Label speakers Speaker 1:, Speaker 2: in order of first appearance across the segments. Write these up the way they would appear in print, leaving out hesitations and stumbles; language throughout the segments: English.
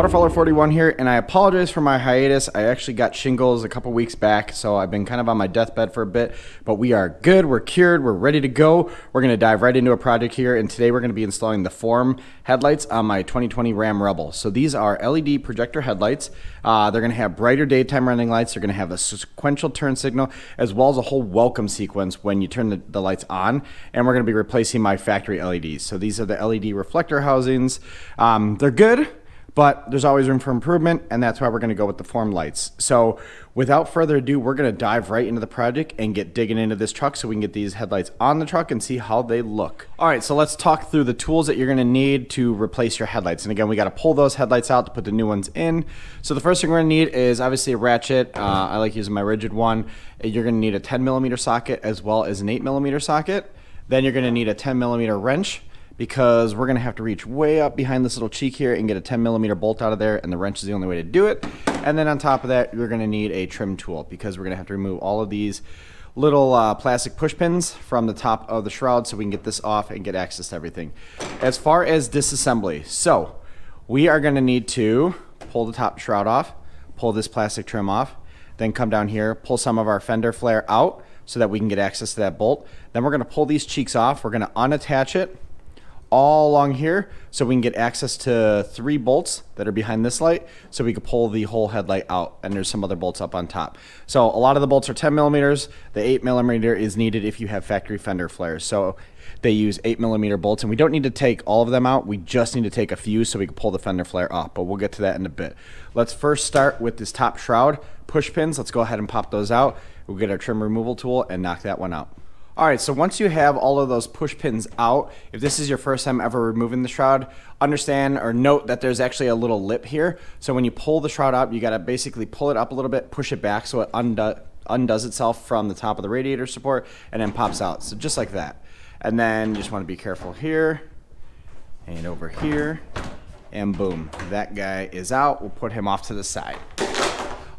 Speaker 1: Waterfowler41 here, and I apologize for my hiatus. I actually got shingles a couple weeks back, so I've been kind of on my deathbed for a bit, but we are good, we're cured, we're ready to go. We're going to dive right into a project here, and today we're going to be installing the Form headlights on my 2020 Ram Rebel. So these are LED projector headlights. They're going to have brighter daytime running lights, they're going to have a sequential turn signal, as well as a whole welcome sequence when you turn the lights on, and we're going to be replacing my factory LEDs. So these are the LED reflector housings. They're good, but there's always room for improvement, and that's why we're going to go with the Form lights. So without further ado, we're going to dive right into the project and get digging into this truck so we can get these headlights on the truck and see how they look. All right, so let's talk through the tools that you're going to need to replace your headlights. And again, we got to pull those headlights out to put the new ones in. So the first thing we're going to need is obviously a ratchet. I like using my rigid one. You're going to need a 10mm socket as well as an 8mm socket. Then you're going to need a 10mm wrench, because we're gonna have to reach way up behind this little cheek here and get a 10mm bolt out of there, and the wrench is the only way to do it. And then on top of that, you're gonna need a trim tool, because we're gonna have to remove all of these little plastic push pins from the top of the shroud so we can get this off and get access to everything. As far as disassembly, so we are gonna need to pull the top shroud off, pull this plastic trim off, then come down here, pull some of our fender flare out so that we can get access to that bolt. Then we're gonna pull these cheeks off, we're gonna unattach it all along here so we can get access to 3 bolts that are behind this light so we can pull the whole headlight out, and there's some other bolts up on top. So a lot of the bolts are 10mm. The 8mm is needed if you have factory fender flares. So they use 8mm bolts, and we don't need to take all of them out. We just need to take a few so we can pull the fender flare off, but we'll get to that in a bit. Let's first start with this top shroud push pins. Let's go ahead and pop those out. We'll get our trim removal tool and knock that one out. All right, so once you have all of those push pins out, if this is your first time ever removing the shroud, understand or note that there's actually a little lip here. So when you pull the shroud out, you gotta basically pull it up a little bit, push it back so it undoes itself from the top of the radiator support and then pops out. So just like that. And then you just wanna be careful here and over here, and boom, that guy is out. We'll put him off to the side.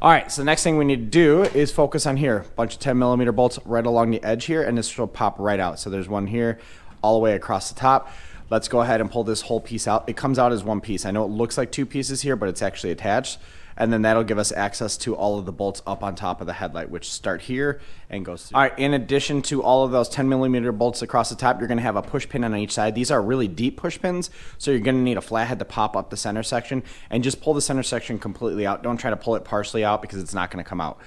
Speaker 1: All right, so the next thing we need to do is focus on here. Bunch of 10mm bolts right along the edge here, and this will pop right out. So there's one here all the way across the top. Let's go ahead and pull this whole piece out. It comes out as one piece. I know it looks like 2 pieces here, but it's actually attached. And then that'll give us access to all of the bolts up on top of the headlight, which start here and goes through. All right, in addition to all of those 10mm bolts across the top, you're gonna have a push pin on each side. These are really deep push pins, so you're gonna need a flathead to pop up the center section, and just pull the center section completely out. Don't try to pull it partially out because it's not gonna come out.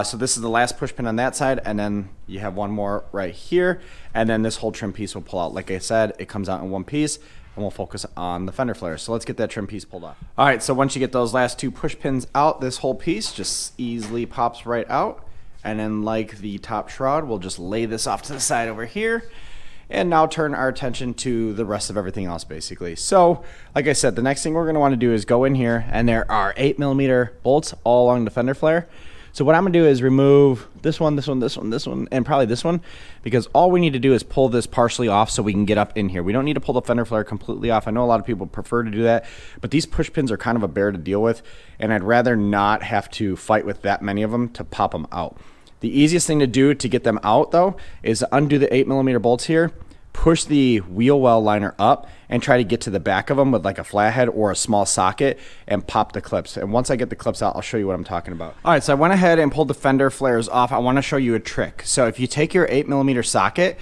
Speaker 1: So this is the last push pin on that side, and then you have one more right here, and then this whole trim piece will pull out. Like I said, it comes out in one piece, and we'll focus on the fender flare. So let's get that trim piece pulled off. All right, so once you get those last 2 push pins out, this whole piece just easily pops right out. And then like the top shroud, we'll just lay this off to the side over here, and now turn our attention to the rest of everything else basically. So like I said, the next thing we're gonna wanna do is go in here, and there are 8mm bolts all along the fender flare. So what I'm gonna do is remove this one, this one, this one, this one, and probably this one, because all we need to do is pull this partially off so we can get up in here. We don't need to pull the fender flare completely off. I know a lot of people prefer to do that, but these push pins are kind of a bear to deal with, and I'd rather not have to fight with that many of them to pop them out. The easiest thing to do to get them out though is to undo the 8mm bolts here, push the wheel well liner up, and try to get to the back of them with like a flathead or a small socket and pop the clips. And once I get the clips out, I'll show you what I'm talking about. All right, so I went ahead and pulled the fender flares off. I want to show you a trick. So if you take your 8mm socket,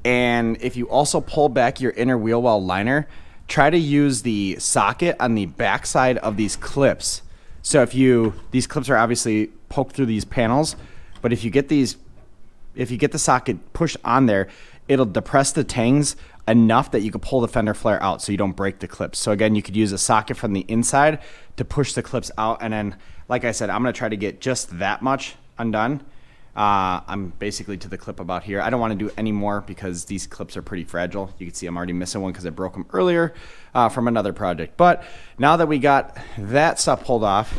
Speaker 1: and if you also pull back your inner wheel well liner, try to use the socket on the back side of these clips. So these clips are obviously poked through these panels, but if you get the socket pushed on there, it'll depress the tangs enough that you can pull the fender flare out so you don't break the clips. So again, you could use a socket from the inside to push the clips out, and then, like I said, I'm gonna try to get just that much undone. I'm basically to the clip about here. I don't wanna do any more because these clips are pretty fragile. You can see I'm already missing one because I broke them earlier from another project. But now that we got that stuff pulled off,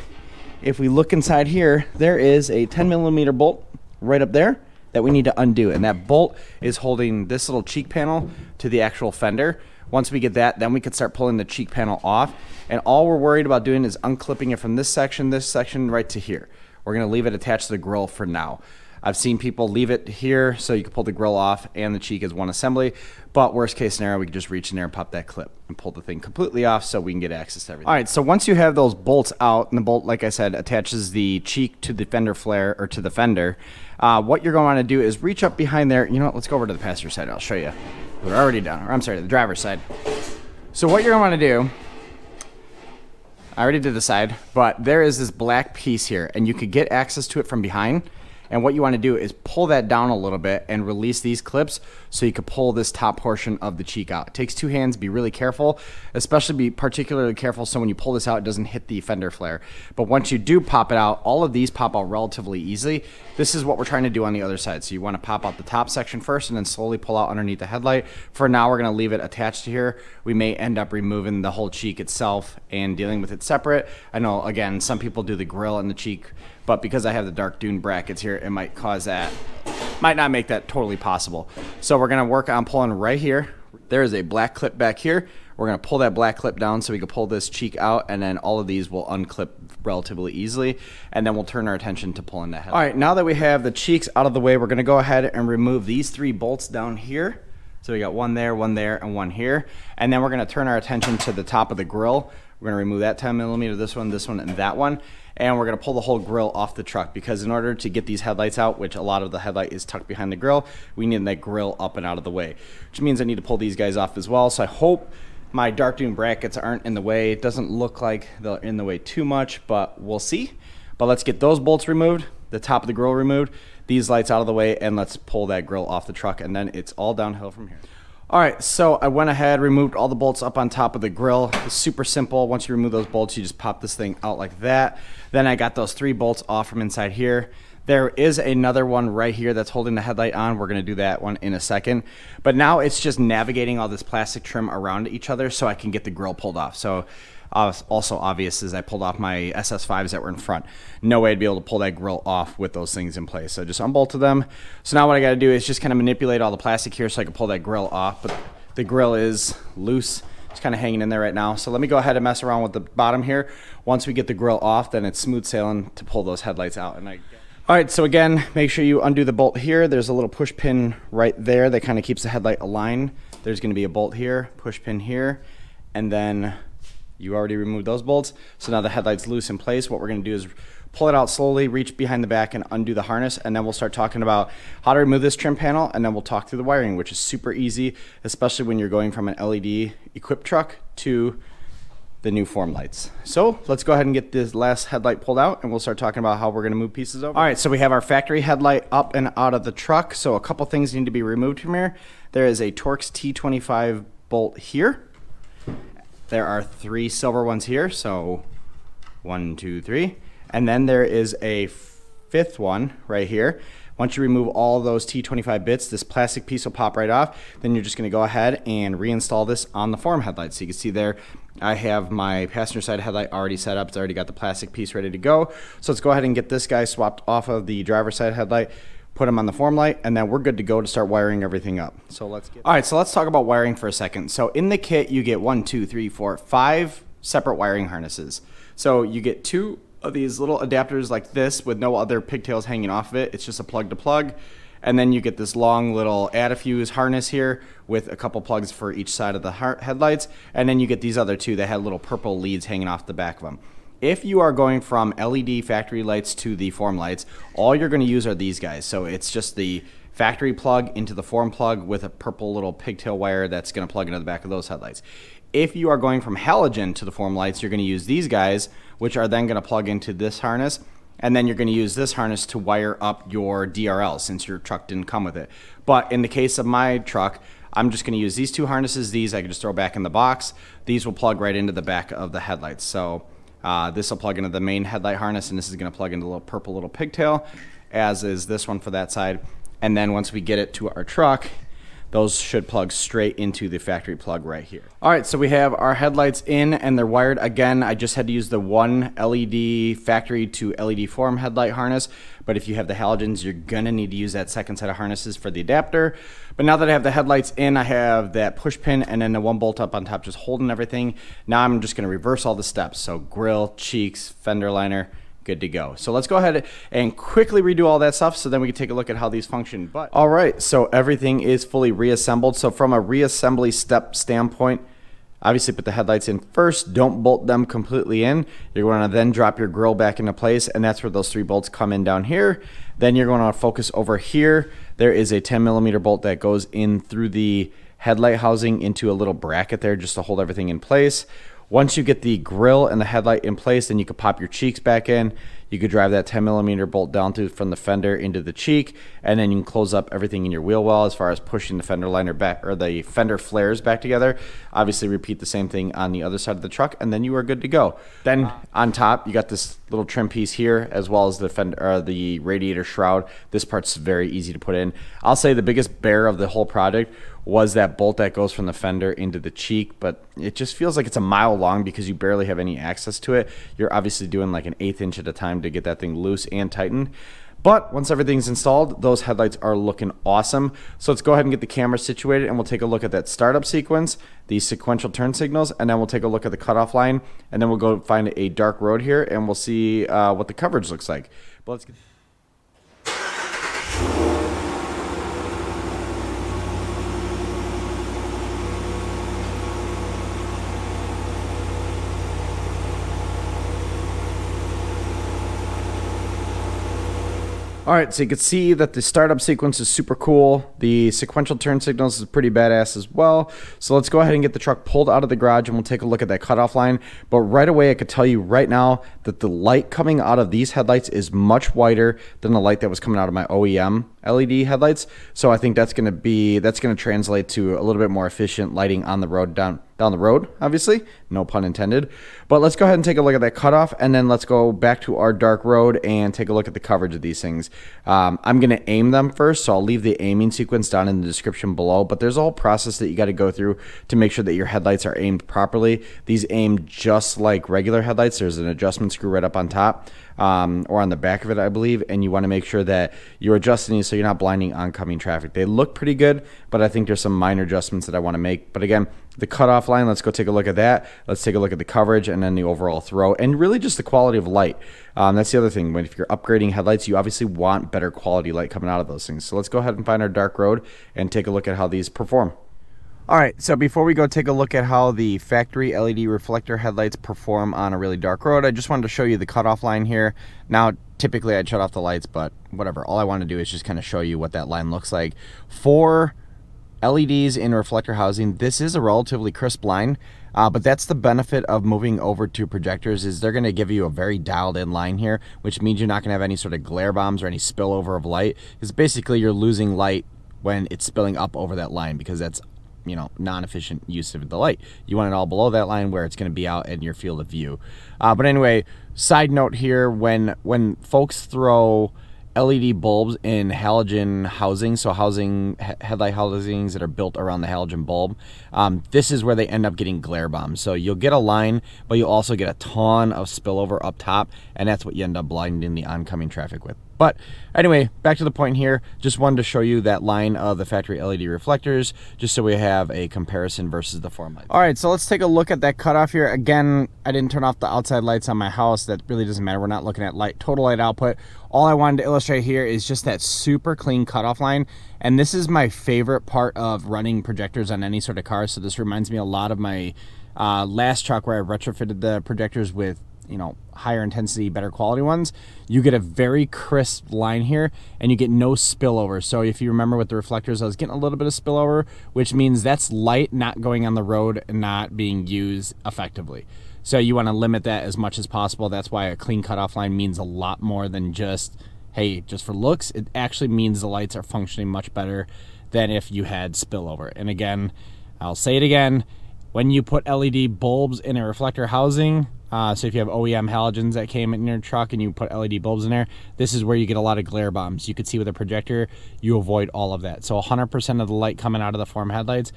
Speaker 1: if we look inside here, there is a 10mm bolt right up there that we need to undo, and that bolt is holding this little cheek panel to the actual fender. Once we get that, then we can start pulling the cheek panel off, and all we're worried about doing is unclipping it from this section right to here. We're gonna leave it attached to the grill for now. I've seen people leave it here so you can pull the grill off and the cheek as one assembly. But worst case scenario, we can just reach in there and pop that clip and pull the thing completely off so we can get access to everything. All right, so once you have those bolts out, and the bolt, like I said, attaches the cheek to the fender flare or to the fender, what you're going to want to do is reach up behind there. You know what? Let's go over to the passenger side. I'll show you. We're already done. Or I'm sorry, the driver's side. So what you're going to want to do, I already did the side, but there is this black piece here, and you could get access to it from behind. And what you want to do is pull that down a little bit and release these clips so you can pull this top portion of the cheek out. It takes two hands. Be really careful, especially be particularly careful so when you pull this out, it doesn't hit the fender flare. But once you do pop it out, all of these pop out relatively easily. This is what we're trying to do on the other side. So you want to pop out the top section first and then slowly pull out underneath the headlight. For now, we're going to leave it attached to here. We may end up removing the whole cheek itself and dealing with it separate. I know, again, some people do the grill and the cheek, but because I have the dark dune brackets here, it might cause that, might not make that totally possible. So we're gonna work on pulling right here. There is a black clip back here. We're gonna pull that black clip down so we can pull this cheek out, and then all of these will unclip relatively easily, and then we'll turn our attention to pulling that head. All right, now that we have the cheeks out of the way, we're gonna go ahead and remove these three bolts down here. So we got one there, and one here. And then we're gonna turn our attention to the top of the grill. We're gonna remove that 10 millimeter, this one, and that one. And we're gonna pull the whole grill off the truck because in order to get these headlights out, which a lot of the headlight is tucked behind the grill, we need that grill up and out of the way, which means I need to pull these guys off as well. So I hope my dark dune brackets aren't in the way. It doesn't look like they're in the way too much, but we'll see. But let's get those bolts removed, the top of the grill removed, these lights out of the way, and let's pull that grill off the truck, and then it's all downhill from here. All right, so I went ahead, removed all the bolts up on top of the grill. It's super simple. Once you remove those bolts, you just pop this thing out like that. Then I got those three bolts off from inside here. There is another one right here that's holding the headlight on. We're gonna do that one in a second. But now it's just navigating all this plastic trim around each other so I can get the grill pulled off. So also obvious is I pulled off my SS5s that were in front. No way I'd be able to pull that grill off with those things in place. So just unbolted them. So now what I gotta do is just kind of manipulate all the plastic here so I can pull that grill off. But the grill is loose. It's kind of hanging in there right now. So let me go ahead and mess around with the bottom here. Once we get the grill off, then it's smooth sailing to pull those headlights out. All right, so again, make sure you undo the bolt here. There's a little push pin right there that kind of keeps the headlight aligned. There's gonna be a bolt here, push pin here, and then you already removed those bolts. So now the headlight's loose in place. What we're gonna do is pull it out slowly, reach behind the back and undo the harness, and then we'll start talking about how to remove this trim panel, and then we'll talk through the wiring, which is super easy, especially when you're going from an LED equipped truck to the new form lights. So let's go ahead and get this last headlight pulled out, and we'll start talking about how we're gonna move pieces over. All right, so we have our factory headlight up and out of the truck. So a couple things need to be removed from here. There is a Torx T25 bolt here. There are three silver ones here, so 1, 2, 3. And then there is a fifth one right here. Once you remove all those T25 bits, this plastic piece will pop right off. Then you're just gonna go ahead and reinstall this on the form headlight. So you can see there, I have my passenger side headlight already set up. It's already got the plastic piece ready to go. So let's go ahead and get this guy swapped off of the driver's side headlight, put them on the form light, and then we're good to go to start wiring everything up. So let's get. All right, so let's talk about wiring for a second. So in the kit, you get 1, 2, 3, 4, 5 separate wiring harnesses. So you get 2 of these little adapters like this with no other pigtails hanging off of it. It's just a plug to plug. And then you get this long little add-a-fuse harness here with a couple plugs for each side of the headlights. And then you get these other 2 that have little purple leads hanging off the back of them. If you are going from LED factory lights to the form lights, all you're going to use are these guys. So it's just the factory plug into the form plug with a purple little pigtail wire that's going to plug into the back of those headlights. If you are going from halogen to the form lights, you're going to use these guys, which are then going to plug into this harness. And then you're going to use this harness to wire up your DRL since your truck didn't come with it. But in the case of my truck, I'm just going to use these 2 harnesses. These I can just throw back in the box. These will plug right into the back of the headlights. So this will plug into the main headlight harness, and this is going to plug into the little purple little pigtail, as is this one for that side. And then once we get it to our truck, those should plug straight into the factory plug right here. All right, so we have our headlights in and they're wired. Again, I just had to use the one LED factory to LED form headlight harness, but if you have the halogens, you're gonna need to use that second set of harnesses for the adapter. But now that I have the headlights in, I have that push pin and then the 1 bolt up on top just holding everything. Now I'm just gonna reverse all the steps. So grill, cheeks, fender liner, good to go. So let's go ahead and quickly redo all that stuff so then we can take a look at how these function. But all right, so everything is fully reassembled. So from a reassembly step standpoint, obviously put the headlights in first, don't bolt them completely in. You're going to then drop your grill back into place, and that's where those 3 bolts come in down here. Then you're going to focus over here. There is a 10mm bolt that goes in through the headlight housing into a little bracket there just to hold everything in place. Once you get the grill and the headlight in place, then you could pop your cheeks back in. You could drive that 10mm bolt down through from the fender into the cheek, and then you can close up everything in your wheel well as far as pushing the fender liner back, or the fender flares back together. Obviously repeat the same thing on the other side of the truck, and then you are good to go. Then on top, you got this little trim piece here, as well as the fender, or the radiator shroud. This part's very easy to put in. I'll say the biggest bear of the whole project was that bolt that goes from the fender into the cheek, but it just feels like it's a mile long because you barely have any access to it. You're obviously doing like an 1/8 inch at a time to get that thing loose and tightened. But once everything's installed, those headlights are looking awesome. So let's go ahead and get the camera situated, and we'll take a look at that startup sequence, the sequential turn signals, and then we'll take a look at the cutoff line, and then we'll go find a dark road here, and we'll see what the coverage looks like. But let's get All right, so you can see that the startup sequence is super cool. The sequential turn signals is pretty badass as well. So let's go ahead and get the truck pulled out of the garage, and we'll take a look at that cutoff line. But right away, I could tell you right now that the light coming out of these headlights is much whiter than the light that was coming out of my OEM LED headlights. So I think that's going to translate to a little bit more efficient lighting on the road down the road, obviously, no pun intended. But let's go ahead and take a look at that cutoff, and then let's go back to our dark road and take a look at the coverage of these things. I'm going to aim them first, so I'll leave the aiming sequence down in the description below, but there's a whole process that you got to go through to make sure that your headlights are aimed properly. These aim just like regular headlights. There's an adjustment screw right up on top, or on the back of it, I believe, and you want to make sure that you're adjusting these so you're not blinding oncoming traffic. They look pretty good, but I think there's some minor adjustments that I want to make. But again, the cutoff line, let's go take a look at that. Let's take a look at the coverage and then the overall throw, and really just the quality of light. That's the other thing. If you're upgrading headlights, you obviously want better quality light coming out of those things. So let's go ahead and find our dark road and take a look at how these perform. All right, so before we go take a look at how the factory LED reflector headlights perform on a really dark road, I just wanted to show you the cutoff line here. Now, typically I'd shut off the lights, but whatever. All I want to do is just kind of show you what that line looks like. For LEDs in reflector housing, this is a relatively crisp line, but that's the benefit of moving over to projectors, is they're going to give you a very dialed in line here, which means you're not going to have any sort of glare bombs or any spillover of light, because basically you're losing light when it's spilling up over that line, because that's, you know, non-efficient use of the light. You want it all below that line where it's going to be out in your field of view. But anyway, side note here, when folks throw LED bulbs in halogen housing, so headlight housings that are built around the halogen bulb, this is where they end up getting glare bombs. So you'll get a line, but you'll also get a ton of spillover up top, and that's what you end up blinding the oncoming traffic with. But anyway, back to the point here. Just wanted to show you that line of the factory LED reflectors, just so we have a comparison versus the form lights. All right, so let's take a look at that cutoff here. Again, I didn't turn off the outside lights on my house. That really doesn't matter. We're not looking at total light output. All I wanted to illustrate here is just that super clean cutoff line. And this is my favorite part of running projectors on any sort of car. So this reminds me a lot of my last truck, where I retrofitted the projectors with, you know, higher intensity, better quality ones. You get a very crisp line here, and you get no spillover. So if you remember with the reflectors, I was getting a little bit of spillover, which means that's light not going on the road and not being used effectively. So you want to limit that as much as possible. That's why a clean cutoff line means a lot more than just, hey, just for looks. It actually means the lights are functioning much better than if you had spillover. And again, I'll say it again, when you put LED bulbs in a reflector housing, so if you have OEM halogens that came in your truck and you put LED bulbs in there, this is where you get a lot of glare bombs. You could see with a projector, you avoid all of that. So 100% of the light coming out of the form headlights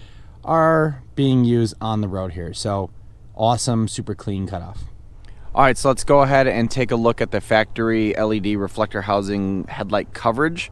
Speaker 1: are being used on the road here. So awesome, super clean cutoff. All right, so let's go ahead and take a look at the factory LED reflector housing headlight coverage.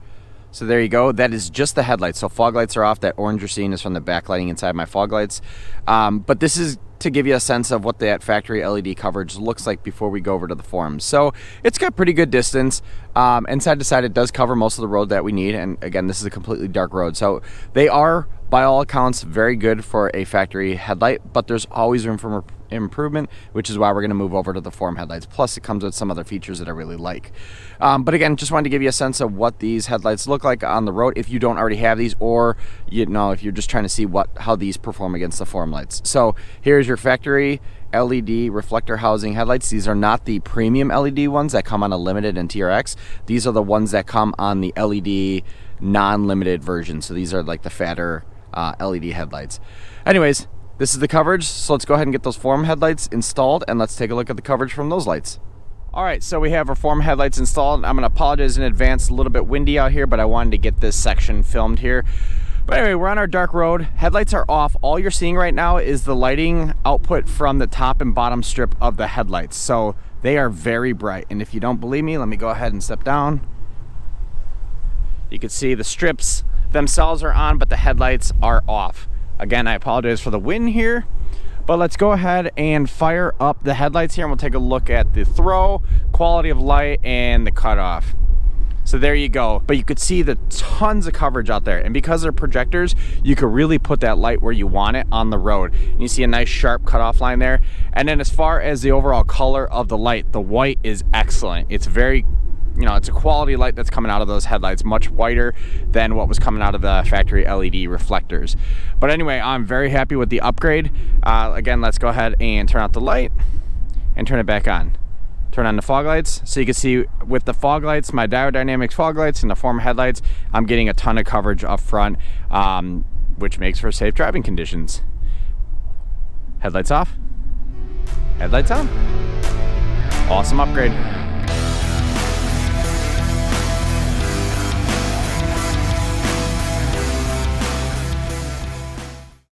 Speaker 1: So there you go. That is just the headlights. So fog lights are off. That orange you're seeing is from the backlighting inside my fog lights. But this is to give you a sense of what that factory LED coverage looks like before we go over to the form. So it's got pretty good distance. And side to side, it does cover most of the road that we need. And again, this is a completely dark road. So they are, by all accounts, very good for a factory headlight, but there's always room for improvement, which is why we're going to move over to the form headlights. Plus, it comes with some other features that I really like. But again, just wanted to give you a sense of what these headlights look like on the road if you don't already have these, or if you're just trying to see how these perform against the form lights. So here's your factory LED reflector housing headlights. These are not the premium LED ones that come on a limited and TRX. These are the ones that come on the LED non-limited version. So these are like the fatter LED headlights. Anyways, this is the coverage, so let's go ahead and get those form headlights installed, and let's take a look at the coverage from those lights. All right, so we have our form headlights installed. I'm gonna apologize in advance, a little bit windy out here, but I wanted to get this section filmed here. But anyway, we're on our dark road. Headlights are off. All you're seeing right now is the lighting output from the top and bottom strip of the headlights. So they are very bright, and if you don't believe me, let me go ahead and step down. You can see the strips themselves are on, but the headlights are off. Again, I apologize for the wind here, but let's go ahead and fire up the headlights here, and we'll take a look at the throw, quality of light, and the cutoff. So there you go. But you could see the tons of coverage out there, and because they're projectors, you could really put that light where you want it on the road. And you see a nice sharp cutoff line there. And then as far as the overall color of the light, the white is excellent. It's very, it's a quality light that's coming out of those headlights, much whiter than what was coming out of the factory LED reflectors. But anyway, I'm very happy with the upgrade. Again, let's go ahead and turn out the light and turn it back on. Turn on the fog lights. So you can see with the fog lights, my Diode Dynamics fog lights and the form headlights, I'm getting a ton of coverage up front, which makes for safe driving conditions. Headlights off, headlights on. Awesome upgrade.